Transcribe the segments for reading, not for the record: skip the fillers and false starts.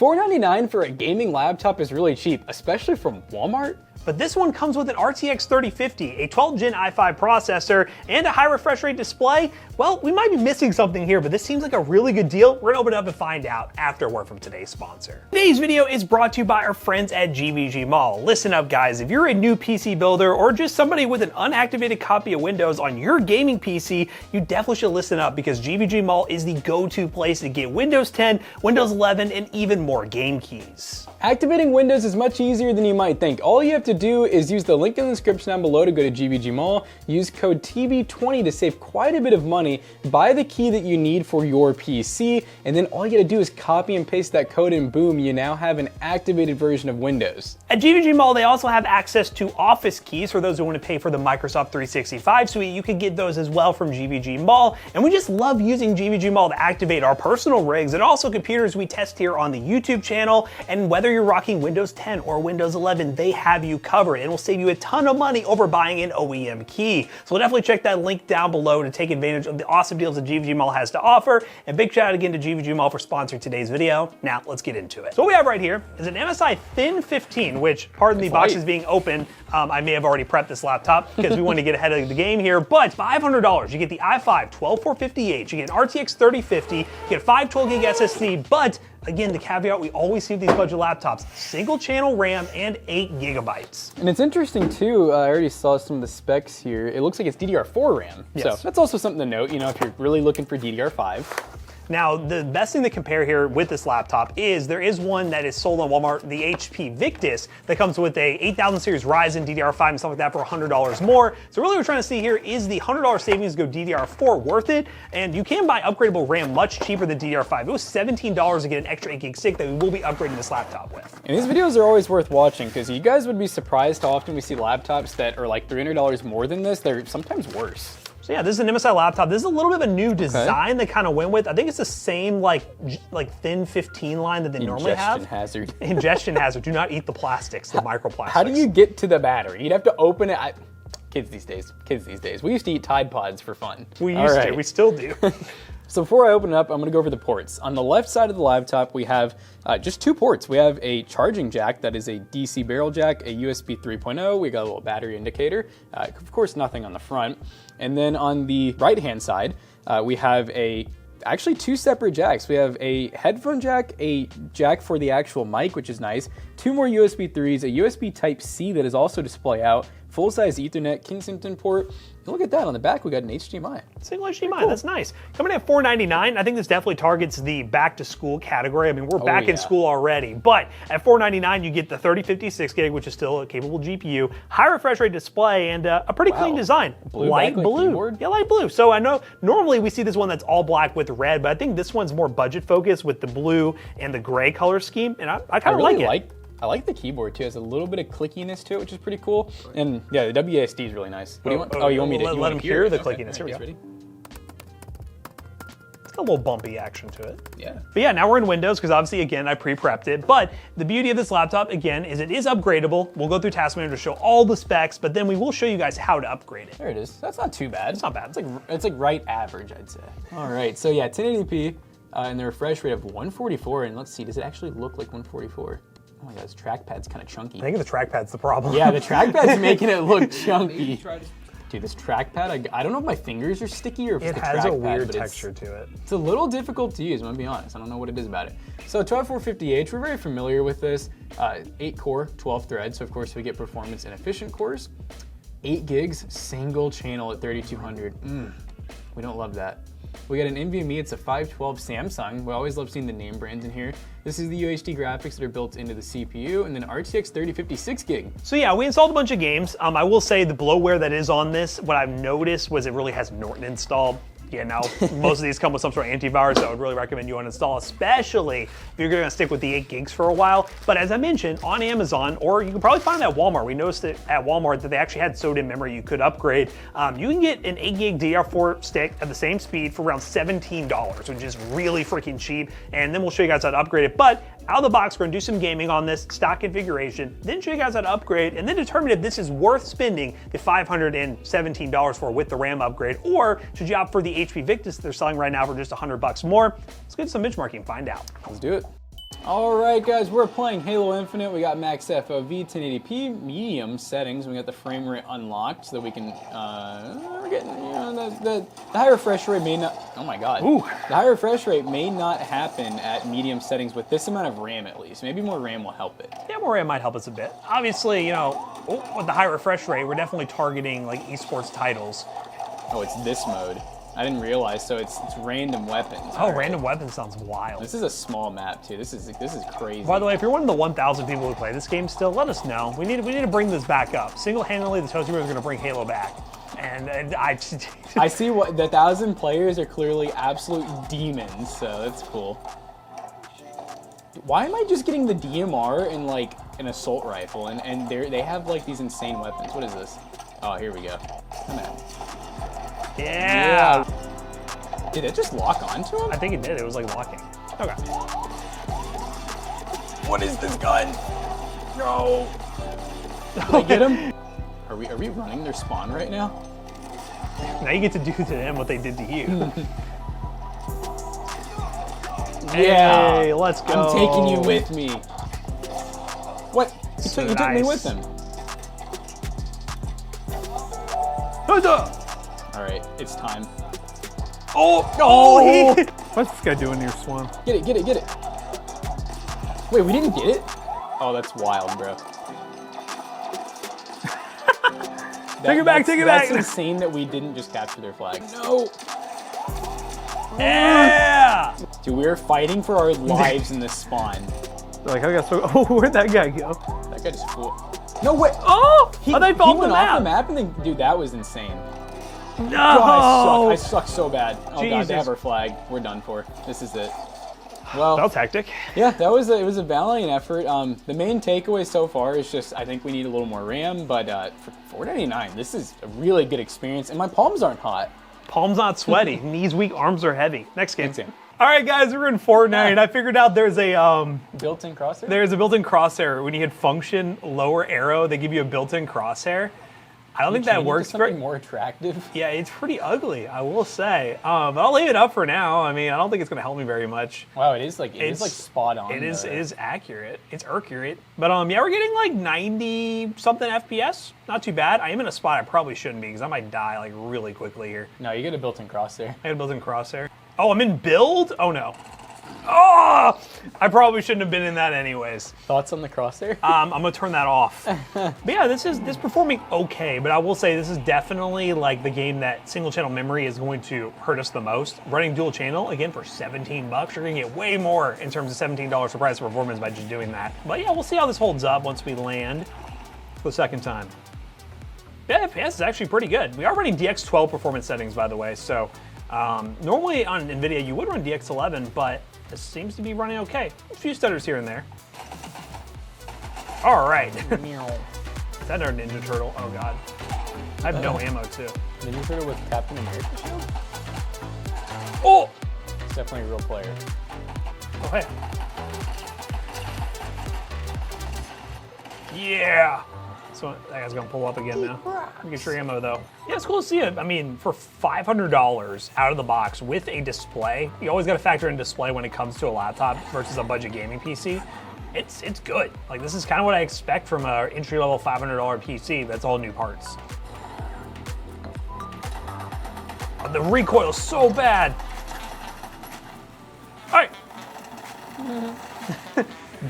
$499 for a gaming laptop is really cheap, especially from Walmart. But this one comes with an RTX 3050, a 12th gen i5 processor, and a high refresh rate display. Well, we might be missing something here, but this seems like a really good deal. We're gonna open it up and find out after a word from today's sponsor. Today's video is brought to you by our friends at GVG Mall. Listen up, guys. If you're a new PC builder or just somebody with an unactivated copy of Windows on your gaming PC, you definitely should listen up because GVG Mall is the go-to place to get Windows 10, Windows 11, and even more game keys. Activating Windows is much easier than you might think. All you have to do is use the link in the description down below to go to GVG Mall, use code TB20 to save quite a bit of money, buy the key that you need for your PC, and then all you gotta do is copy and paste that code and boom, you now have an activated version of Windows. At GVG Mall, they also have access to Office keys for those who want to pay for the Microsoft 365 suite. You can get those as well from GVG Mall, and we just love using GVG Mall to activate our personal rigs and also computers we test here on the YouTube channel, and whether you're rocking Windows 10 or Windows 11, they have you covered and will save you a ton of money over buying an OEM key. So definitely check that link down below to take advantage of the awesome deals that GVG Mall has to offer. And big shout out again to GVG Mall for sponsoring today's video. Now let's get into it. So what we have right here is an MSI Thin 15, which, pardon the boxes being open, I may have already prepped this laptop because we want to get ahead of the game here, but $500, you get the i5 12450H, you get an RTX 3050, you get a 512 gig SSD, but again, the caveat we always see with these budget laptops, single channel RAM and 8 gigabytes. And it's interesting too, I already saw some of the specs here. It looks like it's DDR4 RAM. Yes. So that's also something to note, you know, if you're really looking for DDR5. Now, the best thing to compare here with this laptop is there is one that is sold on Walmart, the HP Victus, that comes with a 8000 series Ryzen DDR5 and stuff like that for $100 more. So really what we're trying to see here is the $100 savings go DDR4 worth it? And you can buy upgradable RAM much cheaper than DDR5. It was $17 to get an extra 8 gig stick that we will be upgrading this laptop with. And these videos are always worth watching because you guys would be surprised how often we see laptops that are like $300 more than this. They're sometimes worse. So yeah, this is an MSI laptop. This is a little bit of a new design they kind of went with. I think it's the same like Thin 15 line that they normally have. Ingestion hazard. Ingestion hazard. Do not eat the plastics, the microplastics. How do you get to the battery? You'd have to open it. Kids these days. We used to eat Tide Pods for fun. We used to, we still do. So before I open it up, I'm gonna go over the ports. On the left side of the laptop, we have just two ports. We have a charging jack that is a DC barrel jack, a USB 3.0. We got a little battery indicator. Of course, nothing on the front. And then on the right-hand side, we have actually two separate jacks. We have a headphone jack, a jack for the actual mic, which is nice, two more USB 3s, a USB Type-C that is also display out, full-size Ethernet Kensington port. And look at that, on the back we got an HDMI. Single HDMI, that's nice. Coming in at $499, I think this definitely targets the back-to-school category. I mean, we're back in school already, but at $499 you get the 3056 gig, which is still a capable GPU, high refresh rate display, and a pretty clean design. Light blue. Yeah, light blue. So I know normally we see this one that's all black with red, but I think this one's more budget focused with the blue and the gray color scheme, and I kind of like it. I like the keyboard too. It has a little bit of clickiness to it, which is pretty cool. And yeah, the WASD is really nice. What do you want? You want me to let him hear the clickiness? Here we go. Ready? It's got a little bumpy action to it. Yeah. But yeah, now we're in Windows because obviously, again, I pre-prepped it. But the beauty of this laptop, again, is it is upgradable. We'll go through Task Manager to show all the specs, but then we will show you guys how to upgrade it. There it is. That's not too bad. It's not bad. It's like right average, I'd say. All right. So yeah, 1080p and the refresh rate of 144. And let's see, does it actually look like 144? Oh my god, this trackpad's kind of chunky. I think the trackpad's the problem. Yeah, the trackpad's making it look chunky. Dude, this trackpad, I don't know if my fingers are sticky or if it's the trackpad. It has a weird texture to it. It's a little difficult to use, I'm gonna be honest. I don't know what it is about it. So 12450H, we're very familiar with this. 8 core, 12 threads, so of course we get performance and efficient cores. 8 gigs, single channel at 3200. We don't love that. We got an NVMe, it's a 512 Samsung. We always love seeing the name brands in here. This is the UHD graphics that are built into the CPU, and then RTX 3056 gig. So yeah, we installed a bunch of games. I will say the bloatware that is on this, what I've noticed was it really has Norton installed. Yeah, now most of these come with some sort of antivirus, so I would really recommend you uninstall, especially if you're gonna stick with the 8 gigs for a while. But as I mentioned, on Amazon, or you can probably find it at Walmart. We noticed it at Walmart that they actually had SODIMM memory you could upgrade. You can get an 8 gig DDR4 stick at the same speed for around $17, which is really freaking cheap. And then we'll show you guys how to upgrade it. But out of the box, we're gonna do some gaming on this, stock configuration, then show you guys how to upgrade, and then determine if this is worth spending the $517 for with the RAM upgrade, or should you opt for the HP Victus that they're selling right now for just $100 more. Let's get some benchmarking and find out. Let's do it. All right, guys, we're playing Halo Infinite. We got max FOV, 1080p, medium settings. We got the frame rate unlocked so that we can. We're getting, the high refresh rate may not. Oh my God. Ooh. The high refresh rate may not happen at medium settings with this amount of RAM at least. Maybe more RAM will help it. Yeah, more RAM might help us a bit. Obviously, with the high refresh rate, we're definitely targeting like esports titles. Oh, it's this mode. I didn't realize. So it's random weapons. Oh, All right. random weapons sounds wild. This is a small map too. This is crazy. By the way, if you're one of the 1,000 people who play this game still, let us know. We need to bring this back up. Single-handedly, the Toasty Bros are going to bring Halo back. And I I see what the 1,000 players are clearly absolute demons, so that's cool. Why am I just getting the DMR and like an assault rifle and they have like these insane weapons? What is this? Oh, here we go. Come on. Yeah. Did it just lock onto him? I think it did. It was like locking. Okay. What is this gun? No. Did I get him? Are we running their spawn right now? Now you get to do to them what they did to you. Yeah. Hey, let's go. I'm taking you with me. What? You took me with him. All right, it's time. Oh! What's this guy doing near Swan? Get it. Wait, we didn't get it? Oh, that's wild, bro. Take it back. That's insane that we didn't just capture their flag. No. Yeah! Dude, we are fighting for our lives in this spawn. Like, I got so. Oh, where'd that guy go? That guy just flew. No way. Oh! He they went fell off off the map and then, dude, that was insane. No! God, I suck so bad. Oh God, Jesus. they have our flag. We're done for. This is it. Well, That was hectic. yeah, it was a valiant effort. The main takeaway so far is just I think we need a little more RAM, but for $4.99, this is a really good experience, and my palms aren't hot. Palms not sweaty. Knees weak, arms are heavy. Next game. Next game. All right, guys, we're in Fortnite. I figured out there's a Built-in crosshair? There's a built-in crosshair. When you hit function lower arrow, they give you a built-in crosshair. I don't think that works something very. more attractive. Yeah, it's pretty ugly, I will say. But I'll leave it up for now. I mean, I don't think it's gonna help me very much. Wow, it is like spot on. It is accurate. It's accurate. But yeah, we're getting like 90 something FPS. Not too bad. I am in a spot I probably shouldn't be because I might die like really quickly here. No, you get a built-in crosshair. I got a built-in crosshair. Oh, I'm in build? Oh no. Oh! I probably shouldn't have been in that anyways. Thoughts on the crosshair? I'm gonna turn that off. But yeah, this performing okay, but I will say this is definitely like the game that single channel memory is going to hurt us the most. Running dual channel, again, for $17, you're gonna get way more in terms of $17 for price performance by just doing that. But yeah, we'll see how this holds up once we land for the second time. Yeah, FPS is actually pretty good. We are running DX12 performance settings, by the way, so normally on NVIDIA you would run DX11, but this seems to be running okay. A few stutters here and there. All right. Is that our Ninja Turtle? Oh God. I have no ammo too. Ninja Turtle with Captain America shield? Oh! It's definitely a real player. Oh hey. Yeah! So that guy's gonna pull up again now. Get your ammo though. Yeah, it's cool to see it. I mean, for $500 out of the box with a display, you always gotta factor in display when it comes to a laptop versus a budget gaming PC. It's good. Like this is kind of what I expect from a entry-level $500 PC that's all new parts. Oh, the recoil's so bad. All right.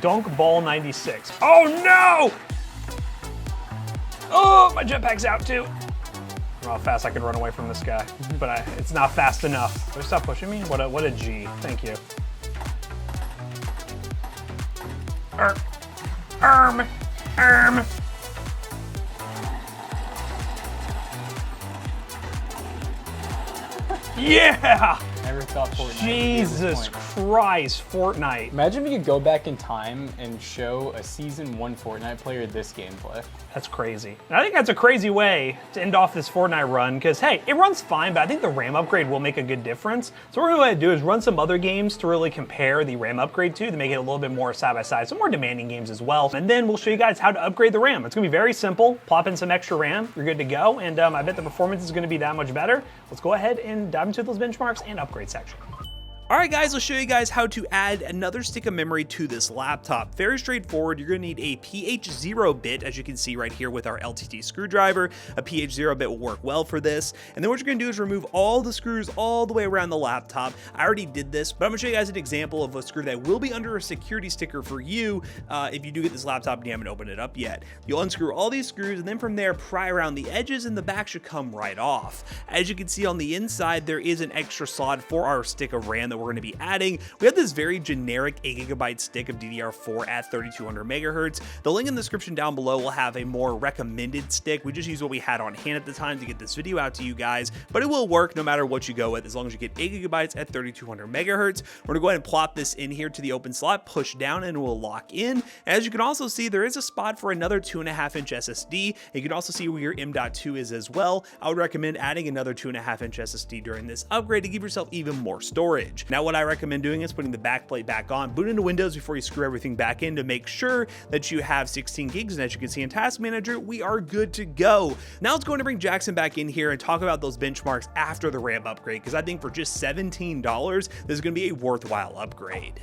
Dunk Ball 96. Oh no! Oh, my jetpack's out too. I don't know how fast I can run away from this guy, but it's not fast enough. Did I stop pushing me? What a G. Thank you. Erm. Yeah! Never thought Fortnite would be at this Jesus point. Christ, Fortnite. Imagine if you could go back in time and show a Season 1 Fortnite player this gameplay. That's crazy. And I think that's a crazy way to end off this Fortnite run because, hey, it runs fine, but I think the RAM upgrade will make a good difference. So what we're going to do is run some other games to really compare the RAM upgrade to make it a little bit more side-by-side, some more demanding games as well. And then we'll show you guys how to upgrade the RAM. It's going to be very simple. Plop in some extra RAM, you're good to go, and I bet the performance is going to be that much better. Let's go ahead and dive into those benchmarks and upgrade section. Alright guys, let's show you guys how to add another stick of memory to this laptop. Very straightforward. You're going to need a PH0 bit, as you can see right here with our LTT screwdriver. A PH0 bit will work well for this. And then what you're going to do is remove all the screws all the way around the laptop. I already did this, but I'm going to show you guys an example of a screw that will be under a security sticker for you if you do get this laptop and you haven't opened it up yet. You'll unscrew all these screws and then from there pry around the edges and the back should come right off. As you can see on the inside, there is an extra slot for our stick of RAM that we're going to be adding. We have this very generic 8GB stick of DDR4 at 3200 megahertz. The link in the description down below will have a more recommended stick. We just used what we had on hand at the time to get this video out to you guys, but it will work no matter what you go with as long as you get 8GB at 3200 megahertz. We're gonna go ahead and plop this in here to the open slot, push down, and it will lock in. As you can also see, there is a spot for another 2.5-inch SSD. You can also see where your M.2 is as well. I would recommend adding another 2.5-inch SSD during this upgrade to give yourself even more storage. Now, what I recommend doing is putting the backplate back on, boot into Windows before you screw everything back in to make sure that you have 16 gigs. And as you can see in Task Manager, we are good to go. Now let's go to bring Jackson back in here and talk about those benchmarks after the RAM upgrade, because I think for just $17, this is going to be a worthwhile upgrade.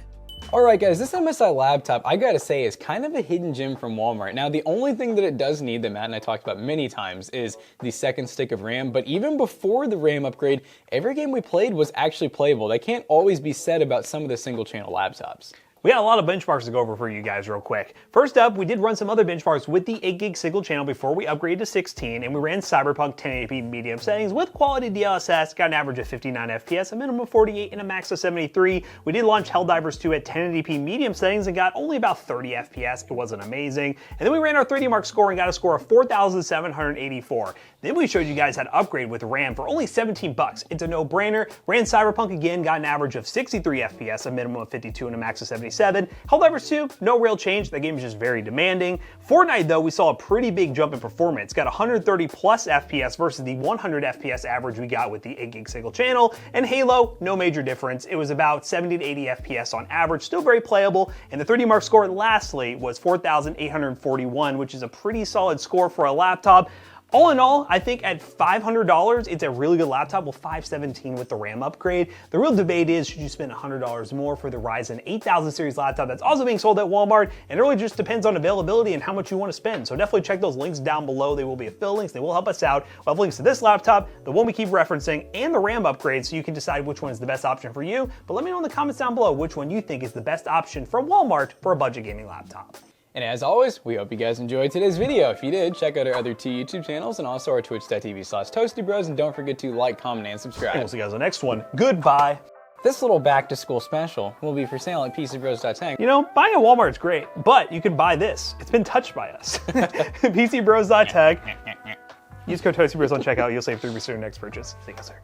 Alright guys, this MSI laptop, I gotta say, is kind of a hidden gem from Walmart. Now, the only thing that it does need, that Matt and I talked about many times, is the second stick of RAM, but even before the RAM upgrade, every game we played was actually playable. That can't always be said about some of the single-channel laptops. We got a lot of benchmarks to go over for you guys real quick. First up, we did run some other benchmarks with the 8 gig single channel before we upgraded to 16, and we ran Cyberpunk 1080p medium settings with quality DLSS, got an average of 59 FPS, a minimum of 48, and a max of 73. We did launch Helldivers 2 at 1080p medium settings and got only about 30 FPS. It wasn't amazing. And then we ran our 3D Mark score and got a score of 4,784. Then we showed you guys how to upgrade with RAM for only 17 bucks. It's a no-brainer. Ran Cyberpunk again, got an average of 63 FPS, a minimum of 52, and a max of 77. Helldivers 2, no real change. That game is just very demanding. Fortnite, though, we saw a pretty big jump in performance. Got 130 plus FPS versus the 100 FPS average we got with the 8 gig single channel. And Halo, no major difference. It was about 70 to 80 FPS on average, still very playable. And the 3D Mark score, lastly, was 4,841, which is a pretty solid score for a laptop. All in all, I think at $500, it's a really good laptop with $517 with the RAM upgrade. The real debate is, should you spend $100 more for the Ryzen 8000 series laptop that's also being sold at Walmart? And it really just depends on availability and how much you want to spend. So definitely check those links down below. They will be affiliate links. They will help us out. We'll have links to this laptop, the one we keep referencing, and the RAM upgrade, so you can decide which one is the best option for you. But let me know in the comments down below which one you think is the best option from Walmart for a budget gaming laptop. And as always, we hope you guys enjoyed today's video. If you did, check out our other two YouTube channels and also our twitch.tv/ToastyBros, and don't forget to like, comment, and subscribe. And we'll see you guys on the next one. Goodbye. This little back-to-school special will be for sale at PCBros.tech. You know, buying at Walmart is great, but you can buy this. It's been touched by us. PCBros.tech. Use code ToastyBros on checkout. You'll save 3% on your next purchase. See you guys later.